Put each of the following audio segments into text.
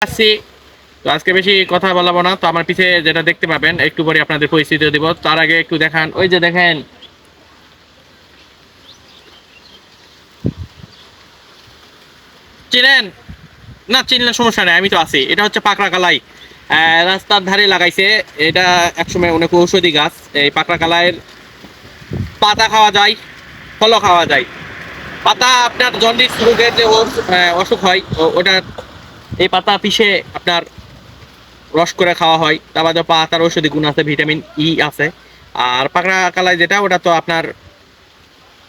আসছি। তো আজকে বেশি কথা বলাবো না। তো আমার পিছে যেটা দেখতে পাবেন একটু পরে আপনাদের পরিস্থিতি দিব। তার আগে একটু দেখান, ওই যে দেখেন, চিনেন না? চিনলে সমস্যা নেই, আমি তো আছি। এটা হচ্ছে পাকড়া কালাই। রাস্তার ধারে লাগাইছে। এটা একসময় অনেক ঔষধি গাছ। এই পাকড়া কালাইয়ের পাতা খাওয়া যায়, ফলও খাওয়া যায়। পাতা আপনার জন্ডিস রোগের যে অসুখ হয় ওটা এই পাতা পিষে আপনার রস করে খাওয়া হয়। তার বাদে পাতার ঔষধি গুণ আছে, ভিটামিন আছে। আর পাকড়া কালাই যেটা, ওটা তো আপনার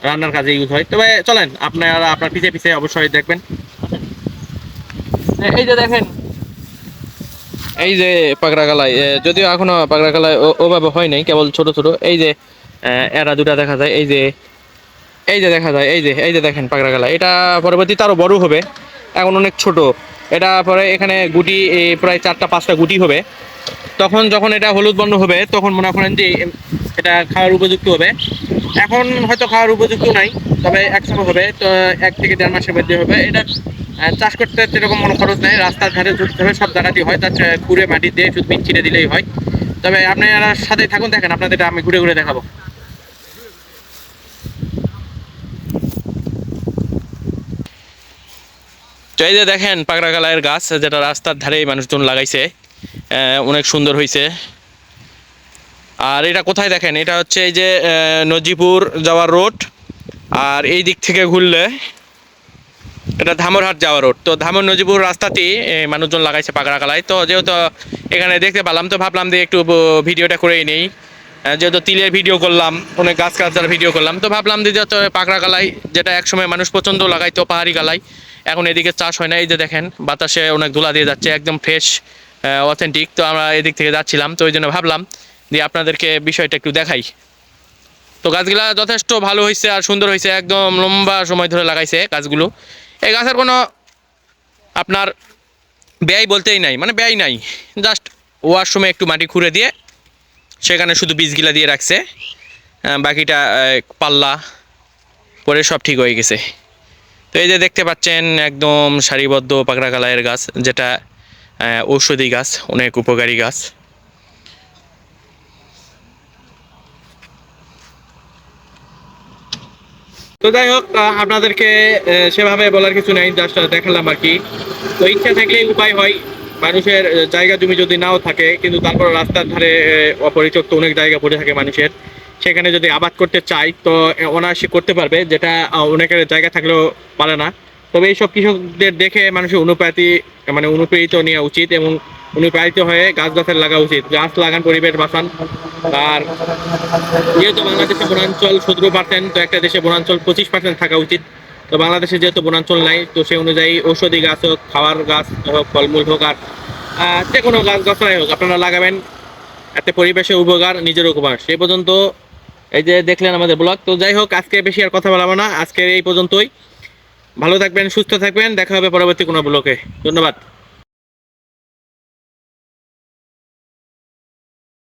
রান্নার কাজে ইউজ হয়। তবে চলেন, আপনারা আপনার পিছে পিছে অবশ্যই দেখবেন। এই যে দেখেন, এই যে পাকড়া কালাই, যদিও এখনো পাকড়া কালাই ওভাবে হয় নাই, কেবল ছোট ছোট। এই যে এরা দুটা দেখা যায়, এই যে দেখা যায়, এই যে দেখেন পাকড়া কালাই। এটা পরবর্তীতে আরো বড় হবে, এখন অনেক ছোট। এটা পরে এখানে গুটি প্রায় 4টা 5টা গুটি হবে। তখন যখন এটা হলুদ বর্ণ হবে, তখন মনে করেন যে এটা খাওয়ার উপযুক্ত হবে। এখন হয়তো খাওয়ার উপযুক্ত নাই, তবে একসময় হবে। তো 1 থেকে 1.5 মাসের মধ্যে হবে। এটা চাষ করতে সেরকম কোনো খরচ নেই, রাস্তার ধারে ধরতে হবে, সব জায়গাতেই হয়। তার ঘুরে মাটি দিয়ে শুধু বীজ ছিঁড়ে দিলেই হয়। তবে আপনারা সাথে থাকুন, দেখেন আপনাদের আমি ঘুরে ঘুরে দেখাবো। তো এই যে দেখেন পাকড়া কালাইয়ের গাছ, যেটা রাস্তার ধারে মানুষজন লাগাইছে। অনেক সুন্দর হয়েছে। আর এটা কোথায় দেখেন, এটা হচ্ছে এই যে নজিপুর যাওয়ার রোড। আর এই দিক থেকে ঘুরলে এটা ধামরহাট যাওয়ার রোড। তো ধামর নজিপুর রাস্তাতেই মানুষজন লাগাইছে পাকড়া কালাই। তো যেহেতু এখানে দেখতে পেলাম, তো ভাবলাম যে একটু ভিডিওটা করেই নেই। যেহেতু তিলের ভিডিও করলাম, অনেক গাছ গাছার ভিডিও করলাম, তো ভাবলাম যে যত পাকড়া কালাই, যেটা একসময় মানুষ পছন্দ লাগাইতো, পাহাড়ি কালাই, এখন এদিকে চাষ হয় না। এই যে দেখেন বাতাসে অনেক ধুলা দিয়ে যাচ্ছে, একদম ফ্রেশ অথেন্টিক। তো আমরা এদিক থেকে যাচ্ছিলাম, তো ওই জন্য ভাবলাম যে আপনাদেরকে বিষয়টা একটু দেখাই। তো গাছগুলা যথেষ্ট ভালো হয়েছে আর সুন্দর হয়েছে, একদম লম্বা সময় ধরে লাগাইছে গাছগুলো। এই গাছের কোনো আপনার ব্যয় বলতেই নাই, মানে ব্যয় নাই। জাস্ট ওয়ার সময় একটু মাটি খুঁড়ে দিয়ে সেখানে শুধু বীজগুলা দিয়ে রাখছে, বাকিটা পাল্লা পরে সব ঠিক হয়ে গেছে। তো এই যে দেখতে পাচ্ছেন একদম সারিবদ্ধ পাকড়া কালাইয়ের গাছ, যেটা ঔষধি গাছ, অনেক উপকারী গাছ। তো যাই হোক, আপনাদেরকে সেভাবে বলার কিছু নাই, জাস্ট দেখালাম আর কি। তো ইচ্ছা থাকলে উপায় হয়। মানুষের জায়গা জমি যদি নাও থাকে, কিন্তু তারপর রাস্তার ধারে অপরিত্যক্ত অনেক জায়গা পড়ে থাকে মানুষের, সেখানে যদি আবাদ করতে চাই তো অনায়াসে করতে পারবে, যেটা অনেকের জায়গা থাকলেও পারে না। তবে এইসব কৃষকদের দেখে মানুষের অনুপ্রেরিত নেওয়া উচিত, এবং অনুপ্রাণিত হয়ে গাছ গাছের লাগা উচিত। গাছ লাগান, পরিবেশ বাঁচান। আর যেহেতু বাংলাদেশে বনাঞ্চল 17%, তো একটা দেশে বনাঞ্চল 25% থাকা উচিত। তো বাংলাদেশে যেহেতু বনাঞ্চল নাই, তো সেই অনুযায়ী ঔষধি গাছ হোক, খাওয়ার গাছ হোক, ফলমূল হোক, আর যে কোনো গাছ গাছাই হোক আপনারা লাগাবেন। এতে পরিবেশে উপকার, নিজের উপকার। সেই পর্যন্ত এই যে দেখলেন আমাদের ব্লগ। তো যাই হোক, আজকে বেশি আর কথা বলাবো না, আজকে এই পর্যন্তই। ভালো থাকবেন, সুস্থ থাকবেন, দেখা হবে পরবর্তী কোনো ব্লগে। ধন্যবাদ।